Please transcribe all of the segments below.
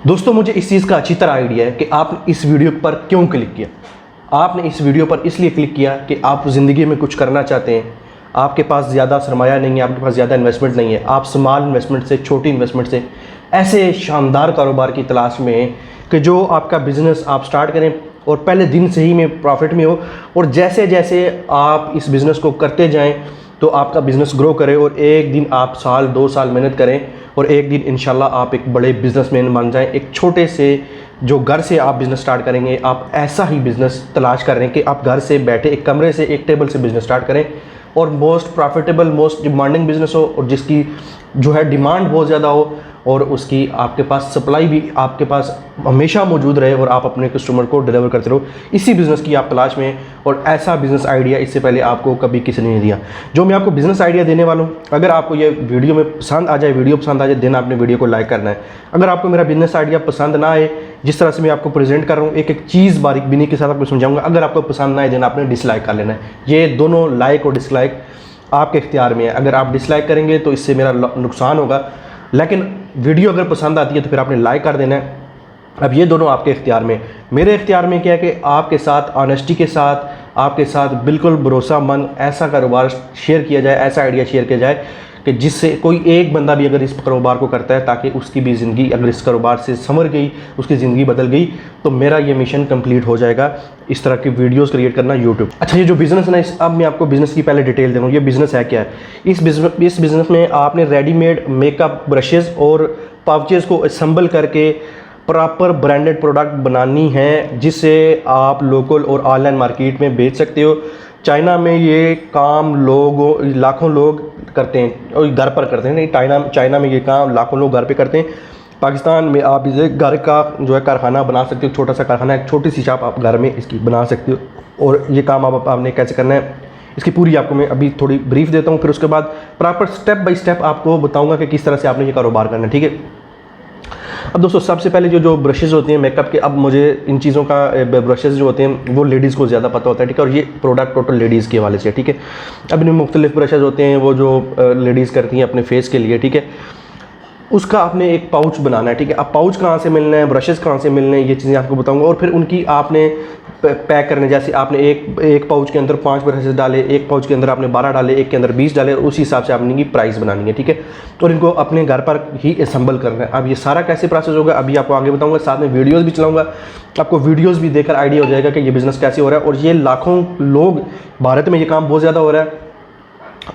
दोस्तों मुझे इस चीज़ का अच्छी तरह आइडिया है कि आपने इस वीडियो पर क्यों क्लिक किया। आपने इस वीडियो पर इसलिए क्लिक किया कि आप ज़िंदगी में कुछ करना चाहते हैं, आपके पास ज़्यादा सरमाया नहीं है, आपके पास ज़्यादा इन्वेस्टमेंट नहीं है, आप स्मॉल इन्वेस्टमेंट से, छोटी इन्वेस्टमेंट से ऐसे शानदार कारोबार की तलाश में हैं कि जो आपका बिज़नेस आप स्टार्ट करें और पहले दिन से ही में प्रॉफिट में हो, और जैसे जैसे आप इस बिज़नेस को करते जाएं तो आपका बिज़नेस ग्रो करे और एक दिन आप साल 2 साल मेहनत करें और एक दिन इंशाल्लाह आप एक बड़े बिजनेसमैन बन जाएं। एक छोटे से जो घर से आप बिज़नेस स्टार्ट करेंगे, आप ऐसा ही बिज़नेस तलाश कर रहे हैं कि आप घर से बैठे एक कमरे से एक टेबल से बिज़नेस स्टार्ट करें और most profitable, most demanding business हो और जिसकी जो है डिमांड बहुत ज़्यादा हो और उसकी आपके पास सप्लाई भी आपके पास हमेशा मौजूद रहे और आप अपने कस्टमर को डिलीवर करते रहो। इसी बिज़नेस की आप तलाश में, और ऐसा बिज़नेस आइडिया इससे पहले आपको कभी किसी ने नहीं दिया जो मैं आपको बिज़नेस आइडिया देने वाला हूँ। अगर आपको ये वीडियो में पसंद आ जाए, वीडियो पसंद आ जाए, देन आपने वीडियो को लाइक करना है। अगर आपको मेरा बिज़नेस आइडिया पसंद ना आए, जिस तरह से मैं आपको प्रेजेंट कर रहा हूँ, एक एक चीज़ बारीक बीनी के साथ आपको समझाऊंगा, अगर आपको पसंद ना आए देन आपने डिसलाइक कर लेना है। ये दोनों लाइक और डिसलाइक आपके इख्तियार में है। अगर आप डिसलाइक करेंगे तो इससे मेरा नुकसान होगा, लेकिन वीडियो अगर पसंद आती है तो फिर आपने लाइक कर देना है। अब ये दोनों आपके इख्तियार में। मेरे इख्तियार में क्या है कि आपके साथ ऑनेस्टी के साथ, आपके साथ बिल्कुल भरोसामंद ऐसा कारोबार शेयर किया जाए, ऐसा आइडिया शेयर किया जाए कि जिससे कोई एक बंदा भी अगर इस कारोबार को करता है ताकि उसकी भी ज़िंदगी अगर इस कारोबार से संवर गई, उसकी ज़िंदगी बदल गई, तो मेरा ये मिशन कंप्लीट हो जाएगा। इस तरह की वीडियोस क्रिएट करना यूट्यूब। अच्छा, ये जो बिज़नेस है ना, अब मैं आपको बिज़नेस की पहले डिटेल दे रहा हूँ। ये बिज़नेस है क्या है? इस बिज़नेस में आपने रेडीमेड मेकअप ब्रशेज़ और पाउचेज़ को असेंबल करके प्रॉपर ब्रांडेड प्रोडक्ट बनानी है जिससे आप लोकल और ऑनलाइन मार्केट में बेच सकते हो। चाइना में ये काम लाखों लोग करते हैं और घर पर करते हैं। नहीं, चाइना में ये काम लाखों लोग घर पे करते हैं। पाकिस्तान में आप इसे घर का जो है कारखाना बना सकते हो, छोटा सा कारखाना, एक छोटी सी शॉप आप घर में इसकी बना सकते हो। और ये काम आपने कैसे करना है, इसकी पूरी आपको मैं अभी थोड़ी ब्रीफ देता हूँ, फिर उसके बाद प्रॉपर स्टेप बाय स्टेप आपको बताऊँगा कि किस तरह से आपने ये कारोबार करना है। ठीक है। अब दोस्तों सबसे पहले जो ब्रशेज़ होते हैं मेकअप के, अब मुझे इन चीज़ों का ब्रशेज़ जो होते हैं वो लेडीज़ को ज़्यादा पता होता है। ठीक है। और ये प्रोडक्ट टोटल लेडीज़ के हवाले से। ठीक है। अब इनमें मुख्तलिफ ब्रशेज़ होते हैं वो जो लेडीज़ करती हैं अपने फेस के लिए। ठीक है। उसका आपने एक पाउच बनाना है। ठीक है। अब पाउच कहाँ से मिलना है, ब्रशेज़ कहाँ से मिलने हैं, ये चीज़ें आपको बताऊंगा। और फिर उनकी आपने पैक करने, जैसे आपने एक पाउच के अंदर 5 ब्रशेज़ डाले, एक पाउच के अंदर आपने 12 डाले, एक के अंदर 20 डाले, और उसी हिसाब से आपने इनकी प्राइस बनानी है। ठीक है। और इनको अपने घर पर ही असेंबल करना है। अब ये सारा कैसे प्रोसेस होगा अभी आपको आगे बताऊँगा, साथ में वीडियोज़ भी चलाऊँगा। आपको वीडियोज़ भी देखकर आइडिया हो जाएगा कि ये बिज़नेस कैसे हो रहा है। और ये लाखों लोग, भारत में ये काम बहुत ज़्यादा हो रहा है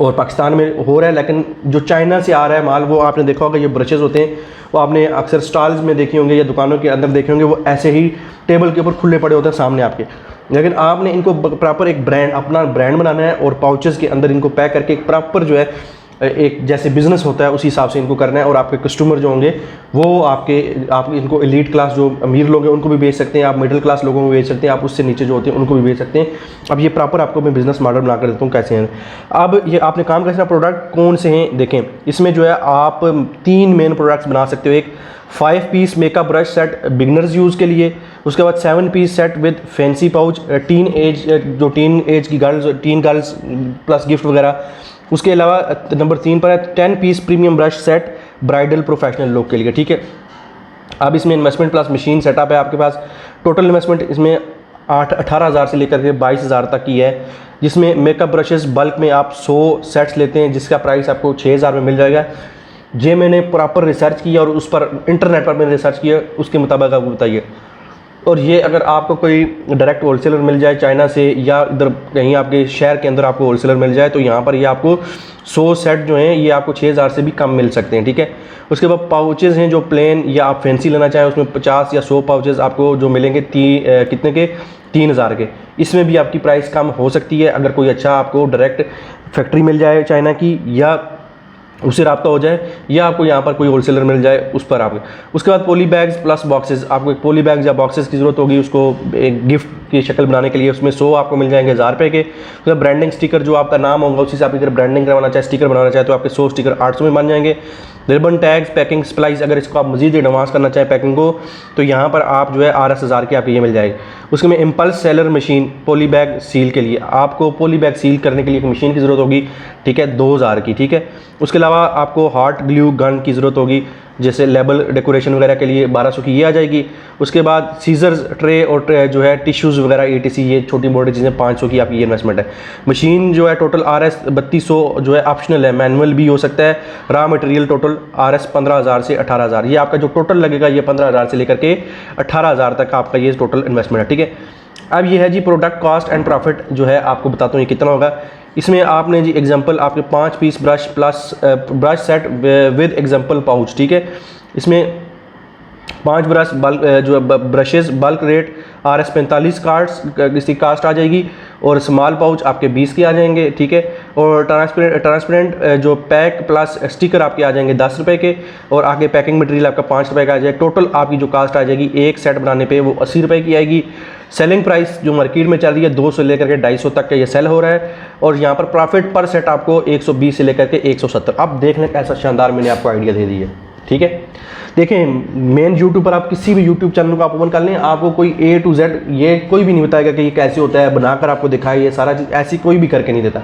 और पाकिस्तान में हो रहा है, लेकिन जो चाइना से आ रहा है माल, वो आपने देखा होगा ये ब्रशेज़ होते हैं वो आपने अक्सर स्टॉल्स में देखे होंगे या दुकानों के अंदर देखे होंगे, वो ऐसे ही टेबल के ऊपर खुले पड़े होते हैं सामने आपके। लेकिन आपने इनको प्रॉपर एक ब्रांड, अपना ब्रांड बनाना है और पाउचेज़ के अंदर इनको पैक करके एक प्रॉपर जो है एक जैसे बिज़नेस होता है उसी हिसाब से इनको करना है। और आपके कस्टमर जो होंगे वो आप इनको एलीट क्लास, जो अमीर लोग हैं उनको भी बेच सकते हैं, आप मिडिल क्लास लोगों को बेच सकते हैं, आप उससे नीचे जो होते हैं उनको भी बेच सकते हैं। अब ये प्रॉपर आपको मैं बिज़नेस मॉडल बना कर देता हूँ कैसे हैं। अब ये आपने काम कैसे, प्रोडक्ट कौन से हैं देखें। इसमें जो है आप 3 मेन प्रोडक्ट्स बना सकते हो। एक 5 piece makeup brush set beginners use के लिए, उसके बाद 7 piece set with fancy pouch teenage की गर्ल्स प्लस गिफ्ट वगैरह। उसके अलावा नंबर 3 पर है 10 piece premium brush set bridal professional लोग के लिए। ठीक है। अब इसमें इन्वेस्टमेंट प्लस मशीन सेटअप है आपके पास। टोटल इन्वेस्टमेंट इसमें 18,000 से लेकर के 22,000 तक की है, जिसमें मेकअप ब्रशेस बल्क में आप 100 सेट्स लेते हैं जिसका प्राइस आपको 6,000 में मिल जाएगा। ये मैंने प्रॉपर रिसर्च किया और उस पर इंटरनेट पर मैंने रिसर्च किया, उसके मुताबिक आपको बताइए। और ये अगर आपको कोई डायरेक्ट होलसेलर मिल जाए चाइना से, या इधर कहीं आपके शहर के अंदर आपको होलसेलर मिल जाए, तो यहाँ पर ये आपको 100 सेट जो हैं ये आपको 6,000 से भी कम मिल सकते हैं। ठीक है। उसके बाद पाउचेज़ हैं जो प्लेन या आप फैंसी लेना चाहें, उसमें 50 या 100 पाउचेज़ आपको जो मिलेंगे कितने के, 3,000 के। इसमें भी आपकी प्राइस कम हो सकती है अगर कोई अच्छा आपको डायरेक्ट फैक्ट्री मिल जाए चाइना की, या उससे रब्ता हो जाए, या आपको यहाँ पर कोई होलसेलर मिल जाए उस पर आपके। उसके बाद पॉली बैग्स प्लस बॉक्सेस, आपको एक पॉली बैग्स या बॉक्सेस की ज़रूरत होगी उसको एक गिफ्ट की शक्ल बनाने के लिए। उसमें 100 आपको मिल जाएंगे 1000 रुपये के। उसके बाद ब्रांडिंग स्टिकर, जो आपका नाम होगा उसी से आप अगर ब्रांडिंग करवाना चाहे, स्टिकर बनाना चाहे, तो आपके 100 स्टिकर 800 में बन जाएंगे। रिबन टैग्स, पैकिंग सप्लाइज, अगर इसको आप मजीद एडवांस करना चाहें पैकिंग को, तो यहाँ पर आप जो है RS1000 की आपको ये मिल जाएगी। उसके में impulse seller machine poly bag seal के लिए, आपको पॉली बैग सील करने के लिए एक मशीन की ज़रूरत होगी। ठीक है। 2000 की। ठीक है। उसके अलावा आपको हॉट ग्लू गन की ज़रूरत होगी जैसे लेबल डेकोरेशन वगैरह के लिए 1200 की ये आ जाएगी। उसके बाद सीजर्स ट्रे और जो है टिश्यूज़ वगैरह ETC ये छोटी मोटी चीज़ें 500 की आपकी ये इन्वेस्टमेंट है। मशीन जो है टोटल RS 3200 जो है ऑप्शनल है, मैनुअल भी हो सकता है। रॉ मटेरियल टोटल RS 15,000 से 18,000, ये आपका जो टोटल लगेगा ये 15,000 से लेकर के 18,000 तक आपका ये टोटल इन्वेस्टमेंट है, ठीक है। अब ये है जी प्रोडक्ट कॉस्ट एंड प्रॉफिट, जो है आपको बताता हूँ ये कितना होगा। इसमें आपने जी एग्जांपल आपके 5 piece brush plus brush set with example pouch, ठीक है। इसमें 5 ब्रश बल्क जो brushes bulk rate RS 45 cards इसकी कास्ट आ जाएगी, और स्मॉल पाउच आपके 20 के आ जाएंगे, ठीक है। और ट्रांसपेरेंट जो पैक प्लस स्टिकर आपके आ जाएंगे 10 रुपये के, और आगे पैकिंग मटेरियल आपका 5 रुपये का आ जाएगा। टोटल आपकी जो कास्ट आ जाएगी एक सेट बनाने पे वो 80 रुपये की आएगी। सेलिंग प्राइस जो मार्केट में चल रही है 200 लेकर के 250 तक का ये सेल हो रहा है, और यहाँ पर प्रॉफिट पर सेट आपको 120 से लेकर के 170। अब देख लें कैसा शानदार मैंने आपको आइडिया दे दी है, ठीक है। देखें मेन यूट्यूब पर आप किसी भी यूट्यूब चैनल को आप ओपन कर लें, आपको कोई A to Z ये कोई भी नहीं बताएगा कि ये कैसे होता है, बनाकर आपको दिखाए ये सारा चीज़, ऐसी कोई भी करके नहीं देता।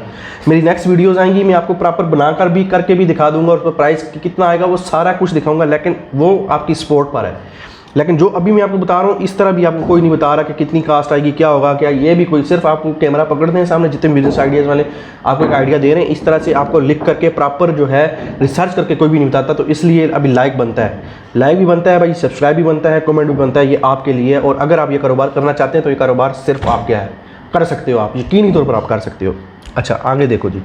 मेरी नेक्स्ट वीडियोस आएंगी, मैं आपको प्रॉपर बनाकर भी करके भी दिखा दूंगा, और उस पर प्राइस कितना आएगा वो सारा कुछ दिखाऊंगा, लेकिन वो आपकी सपोर्ट पर है। लेकिन जो अभी मैं आपको बता रहा हूँ इस तरह भी आपको कोई नहीं बता रहा कि कितनी कास्ट आएगी, क्या होगा, क्या ये भी कोई, सिर्फ आपको कैमरा पकड़ते हैं सामने जितने बिजनेस आइडियाज़ वाले आपको एक आइडिया दे रहे हैं, इस तरह से आपको लिख करके प्रॉपर जो है रिसर्च करके कोई भी नहीं बताता। तो इसलिए अभी लाइक बनता है, लाइक भी बनता है भाई, सब्सक्राइब भी बनता है, कमेंट भी बनता है, ये आपके लिए। और अगर आप ये कारोबार करना चाहते हैं तो ये कारोबार सिर्फ आप क्या है कर सकते हो, आप यकीनी तौर पर आप कर सकते हो। अच्छा आगे देखो जी,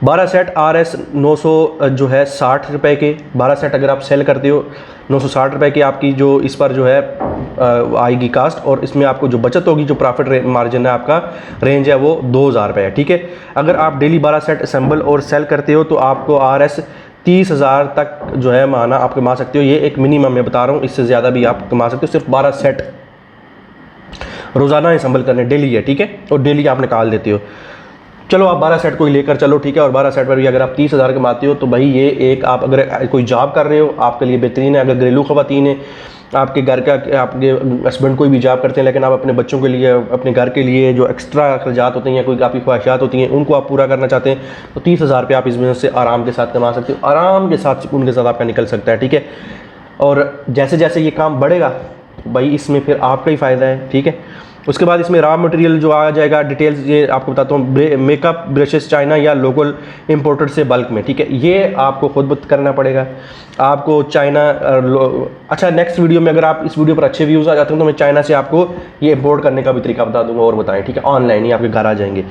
12 सेट RS 900 जो है 60 रुपये के, 12 सेट अगर आप सेल करते हो 960 रुपये की आपकी जो इस पर जो है आएगी कास्ट, और इसमें आपको जो बचत होगी, जो प्रॉफिट मार्जिन है आपका रेंज है वो 2,000 रुपये है, ठीक है। अगर आप डेली 12 सेट असेंबल और सेल करते हो तो आपको RS 30,000 तक जो है माना आप कमा सकते हो। ये एक मिनिमम मैं बता रहा हूँ, इससे ज़्यादा भी आप कमा सकते हो, सिर्फ 12 सेट रोज़ाना असेंबल करने डेली है, ठीक है, और डेली आप निकाल देते हो। चलो आप 12 सेट कोई लेकर चलो, ठीक है, और 12 सेट पर भी अगर आप 30,000 कमाते हो तो भाई ये एक, आप अगर कोई जॉब कर रहे हो आपके लिए बेहतरीन है। अगर घरेलू ख़वातीन है, आपके घर का, आपके हस्बैंड कोई भी जॉब करते हैं लेकिन आप अपने बच्चों के लिए, अपने घर के लिए जो एक्स्ट्रा अखराजात होते हैं या कोई आपकी ख्वाहिशात होती हैं उनको आप पूरा करना चाहते हैं, तो 30,000 रुपये आप इस बिज़नेस से आराम के साथ कमा सकते हो, आराम के साथ सुकून के साथ आपका निकल सकता है, ठीक है। और जैसे जैसे ये काम बढ़ेगा भाई इसमें फिर आपका ही फ़ायदा है, ठीक है। उसके बाद इसमें रॉ मटेरियल जो आ जाएगा, डिटेल्स ये आपको बताता हूँ। मेकअप ब्रशेस चाइना या लोकल इंपोर्टेड से बल्क में, ठीक है, ये आपको खुद करना पड़ेगा आपको चाइना। अच्छा नेक्स्ट वीडियो में अगर आप इस वीडियो पर अच्छे व्यूज़ आ जाते हैं तो मैं चाइना से आपको ये इंपोर्ट करने का भी तरीका बता दूंगा और बताएं, ठीक है, ऑनलाइन ही आपके घर आ जाएंगे।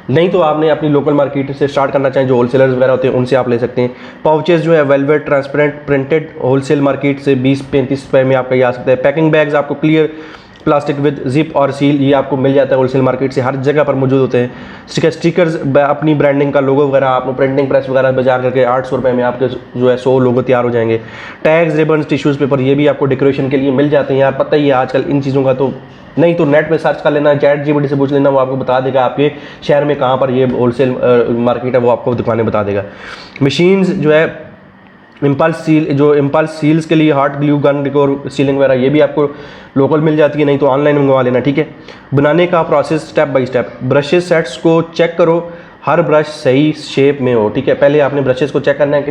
नहीं तो आपने अपनी लोकल मार्केट से स्टार्ट करना चाहें, जो होलसेलर्स वगैरह होते हैं उनसे आप ले सकते हैं। पाउचेस जो है velvet transparent printed wholesale market से 20-35 रुपये में आपका ये आ सकता है। पैकिंग बैग्स आपको क्लियर प्लास्टिक विद जिप और सील ये आपको मिल जाता है होलसेल मार्केट से, हर जगह पर मौजूद होते हैं। स्टिकर्स अपनी ब्रांडिंग का लोगो वगैरह आपको प्रिंटिंग प्रेस वगैरह बजा करके 800 रुपये में आपके जो है 100 लोगो तैयार हो जाएंगे। टैग्स, रिबन्स, टिश्यूज़ पेपर ये भी आपको डेकोरेशन के लिए मिल जाते हैं। यार पता ही है आजकल इन चीज़ों का, तो नहीं तो नेट पे सर्च कर लेना, ChatGPT से पूछ लेना, वो आपको बता देगा आपके शहर में कहाँ पर ये होलसेल मार्केट है, वो आपको दुकानें बता देगा। मशीन्स जो है इम्पल्स सील, जो इम्पल्स सील्स के लिए hot glue gun decor ceiling वगैरह ये भी आपको लोकल मिल जाती है, नहीं तो ऑनलाइन मंगवा लेना, ठीक है। बनाने का process step by step. Brushes sets को चेक करो, हर ब्रश सही शेप में हो, ठीक है। पहले आपने ब्रशेस को चेक करना है,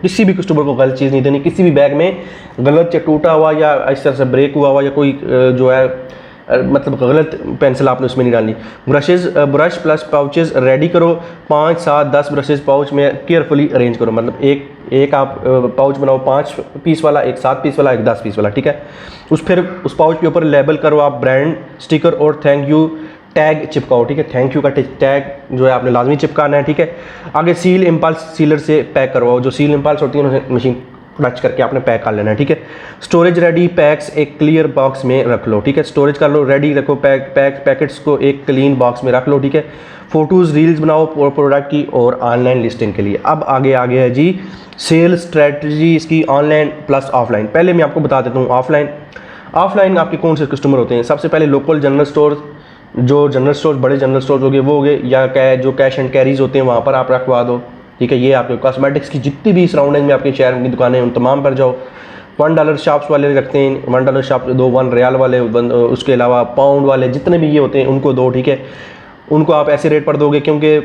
किसी भी कस्टमर को गलत चीज़ नहीं देनी, किसी भी बैग में गलत या टूटा हुआ या इस तरह से ब्रेक हुआ या कोई जो है मतलब गलत पेंसिल आपने उसमें नहीं डालनी। ब्रश प्लस पाउचेस रेडी करो, 5, 7, 10 ब्रशेस पाउच में केयरफुली अरेंज करो, मतलब एक आप पाउच बनाओ 5 पीस वाला, एक 7 पीस वाला, एक 10 पीस वाला, ठीक है। फिर उस पाउच के ऊपर लेबल करो आप ब्रांड, स्टिकर और थैंक यू टैग चिपकाओ, ठीक है। थैंक यू का टैग जो है आपने लाजमी चिपकाना है, ठीक है। आगे सील इम्पल्स सीलर से पैक करवाओ, जो सील इम्पल्स होती है उन्हें मशीन टच करके आपने पैक कर लेना है, ठीक है। स्टोरेज रेडी पैक्स एक क्लियर बॉक्स में रख लो, ठीक है। स्टोरेज कर लो, रेडी रखो, पैकेट्स को एक क्लीन बॉक्स में रख लो, ठीक है। फोटोज़ रील्स बनाओ प्रोडक्ट की और ऑनलाइन लिस्टिंग के लिए। अब आगे है जी सेल स्ट्रेटजी इसकी, ऑनलाइन प्लस ऑफलाइन। पहले मैं आपको बता देता हूँ ऑफलाइन आपके कौन से कस्टमर होते हैं। सबसे पहले लोकल जनरल स्टोर, जो जनरल स्टोर बड़े जनरल स्टोर हो गए वो हो गए, या जो कैश एंड कैरीज होते हैं वहाँ पर आप रखवा दो, ठीक है। ये आपके कॉस्मेटिक्स की जितनी भी सराउंडिंग में आपके शहर की दुकानें उन तमाम पर जाओ। $1 शॉप्स वाले रखते हैं, $1 शॉप दो, 1 रियाल वाले, उसके अलावा पाउंड वाले जितने भी ये होते हैं उनको दो, ठीक है। उनको आप ऐसे रेट पर दोगे क्योंकि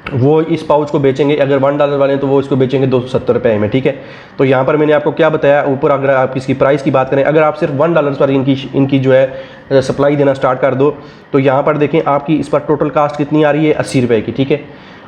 वो इस पाउच को बेचेंगे, अगर $1 वाले हैं तो वो इसको बेचेंगे 270 रुपये में, ठीक है। तो यहाँ पर मैंने आपको क्या बताया ऊपर, अगर आप इसकी प्राइस की बात करें, अगर आप सिर्फ $1 पर इनकी जो है सप्लाई देना स्टार्ट कर दो, तो यहाँ पर देखें आपकी इस पर टोटल कास्ट कितनी आ रही है, 80 रुपये की, ठीक है।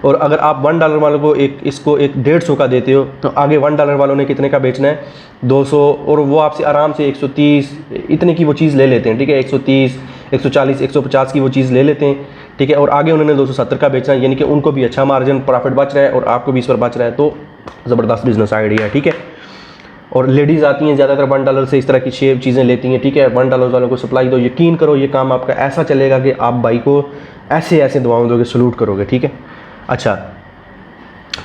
और अगर आप $1 वालों को इसको 150 का देते हो, तो आगे $1 वालों ने कितने का बेचना है, 200, और वो आपसे आराम से 130 इतने की वो चीज़ ले लेते हैं, ठीक है। 130, 140, 150 की वो चीज़ ले लेते हैं, ठीक है। और आगे उन्होंने 270 का बेचना है, यानी कि उनको भी अच्छा मार्जिन प्रॉफिट बच रहा है और आपको भी इस पर बच रहा है। तो ज़बरदस्त बिजनेस आइडिया है, ठीक है। और लेडीज़ आती हैं ज़्यादातर $1 से इस तरह की शेप चीज़ें लेती हैं, ठीक है। $1 वालों को सप्लाई दो, यकीन करो ये काम आपका ऐसा चलेगा कि आप भाई को ऐसे ऐसे दुआओं दोगे, सलूट करोगे, ठीक है। अच्छा,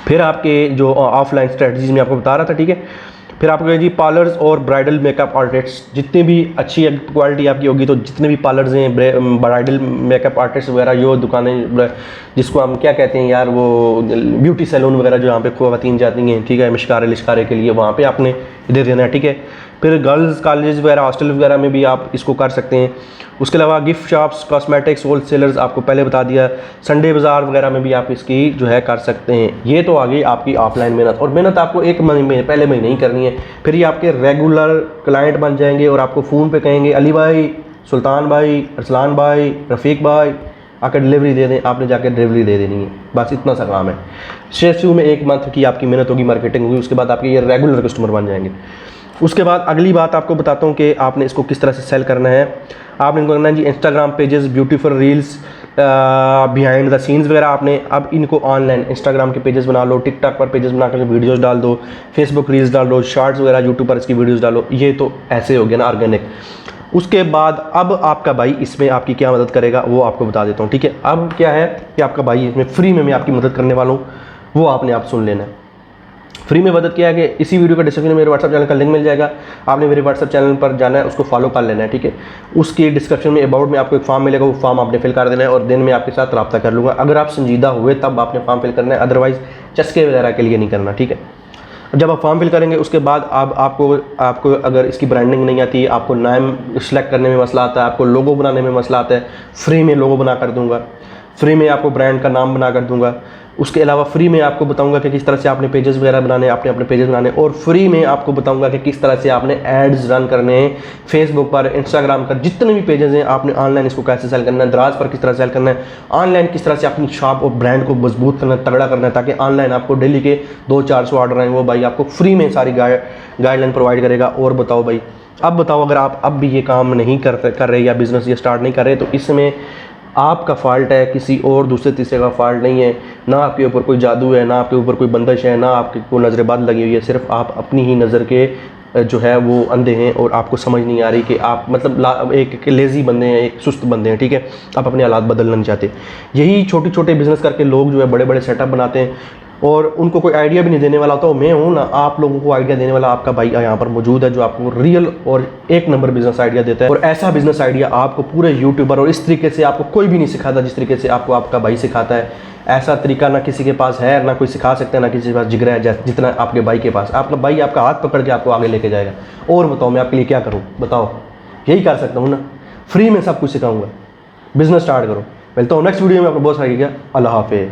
फिर आपके जो ऑफलाइन स्ट्रेटजीज में आपको बता रहा था, ठीक है। फिर आपको जी पार्लर्स और ब्राइडल मेकअप आर्टिस्ट, जितने भी अच्छी क्वालिटी आपकी होगी, तो जितने भी पार्लर्स हैं, ब्राइडल मेकअप आर्टिस्ट वगैरह, जो दुकानें जिसको हम क्या कहते हैं यार, वो ब्यूटी सैलून वगैरह जो यहाँ पे ख़वातीन जाती हैं, ठीक है, मिशकारे लिशकारे के लिए, वहाँ पे आपने दे देना है, ठीक है। फिर गर्ल्स कॉलेज वगैरह, हॉस्टल वगैरह में भी आप इसको कर सकते हैं। उसके अलावा gift shops, cosmetics, wholesalers, आपको पहले बता दिया, संडे बाज़ार वगैरह में भी आप इसकी जो है कर सकते हैं। ये तो आ गई आपकी ऑफलाइन मेहनत, और मेहनत आपको एक महीने पहले महीने ही करनी है, फिर ये आपके रेगुलर क्लाइंट बन जाएंगे और आपको फ़ोन पे कहेंगे अली भाई, सुल्तान भाई, अरसलान भाई, रफ़ीक भाई, आकर डिलीवरी दे दें, आपने जाकर डिलीवरी दे देनी है, बस इतना सा काम है। शुरू में 1 मंथ की आपकी मेहनत होगी, मार्केटिंग होगी, उसके बाद आपके ये रेगुलर कस्टमर बन जाएंगे। उसके बाद अगली बात आपको बताता हूँ कि आपने इसको किस तरह से सेल करना है। आपने इनको करना है जी Instagram pages, beautiful reels, behind the scenes वगैरह, आपने अब इनको ऑनलाइन इंस्टाग्राम के पेजेस बना लो, टिकटॉक पर पेजेस बना कर वीडियोस डाल दो, फेसबुक रील्स डाल दो, शॉर्ट्स वगैरह यूट्यूब पर इसकी वीडियोस डालो। ये तो ऐसे हो गया ना ऑर्गेनिक। उसके बाद अब आपका भाई इसमें आपकी क्या मदद करेगा वो आपको बता देता हूँ, ठीक है। अब क्या है कि आपका भाई इसमें फ्री में मैं आपकी मदद करने वाला हूँ, वो आपने आप सुन लेना है। फ्री में मदद किया है कि इसी वीडियो का डिस्क्रिप्शन में मेरे व्हाट्सअप चैनल का लिंक मिल जाएगा, आपने मेरे व्हाट्सअप चैनल पर जाना है, उसको फॉलो कर लेना है, ठीक है। उसके डिस्क्रिप्शन में अबाउट में आपको एक फॉर्म मिलेगा, वो फॉर्म आपने फिल कर देना है और दिन में आपके साथ रब्ता कर लूँगा। अगर आप संजीदा हुए तब आपने फॉर्म फिल करना है, अदरवाइज़ चस्के वगैरह के लिए नहीं करना, ठीक है। जब आप फॉर्म फिल करेंगे उसके बाद आपको अगर इसकी ब्रांडिंग नहीं आती है, आपको नाम सेलेक्ट करने में मसला आता है, आपको लोगो बनाने में मसला आता है, फ्री में लोगो बना कर दूंगा, फ्री में आपको ब्रांड का नाम बना कर दूंगा। उसके अलावा फ्री में आपको बताऊंगा कि किस तरह से आपने पेजेस वगैरह बनाने, आपने अपने पेजेस बनाने, और फ्री में आपको बताऊंगा कि किस तरह से आपने एड्स रन करने हैं फेसबुक पर, इंस्टाग्राम पर, जितने भी पेजेस हैं आपने ऑनलाइन इसको कैसे सेल करना है, दराज पर किस तरह सेल करना है, ऑनलाइन किस तरह से अपनी शॉप और ब्रांड को मजबूत करना है, तगड़ा करना है, ताकि ऑनलाइन आपको डेली के 200-400 ऑर्डर आए, वो भाई आपको फ्री में सारी गाइडलाइन प्रोवाइड करेगा। और बताओ भाई, अब बताओ अगर आप अब भी ये काम नहीं कर रहे या बिज़नेस ये स्टार्ट नहीं कर रहे, तो इसमें आपका फॉल्ट है, किसी और दूसरे तीसरे का फॉल्ट नहीं है, ना आपके ऊपर कोई जादू है, ना आपके ऊपर कोई बंदिश है, ना आपके कोई नज़रबंद लगी हुई है, सिर्फ आप अपनी ही नज़र के जो है वो अंधे हैं और आपको समझ नहीं आ रही कि आप मतलब एक लेज़ी बंदे हैं, एक सुस्त बंदे हैं, ठीक है। आप अपने हालात बदलना नहीं चाहते। यही छोटे छोटे बिज़नेस करके लोग जो है बड़े बड़े सेटअप बनाते हैं और उनको कोई आइडिया भी नहीं देने वाला, तो मैं हूँ ना, आप लोगों को आइडिया देने वाला आपका भाई यहाँ पर मौजूद है, जो आपको रियल और 1 नंबर बिजनेस आइडिया देता है। और ऐसा बिजनेस आइडिया आपको पूरे यूट्यूबर, और इस तरीके से आपको कोई भी नहीं सिखाता जिस तरीके से आपको आपका भाई सिखाता है। ऐसा तरीका ना किसी के पास है, ना कोई सिखा सकता है, ना किसी के पास जिगरा है जितना आपके भाई के पास। आपका भाई आपका हाथ पकड़ के आपको आगे लेके जाएगा। और बताओ मैं आपके लिए क्या करूँ, बताओ, यही कर सकता हूँ ना, फ्री में सब कुछ सिखाऊंगा। बिजनेस स्टार्ट करो। मिलता हूँ नेक्स्ट वीडियो में, आपको बहुत सारी। अल्लाह हाफिज़।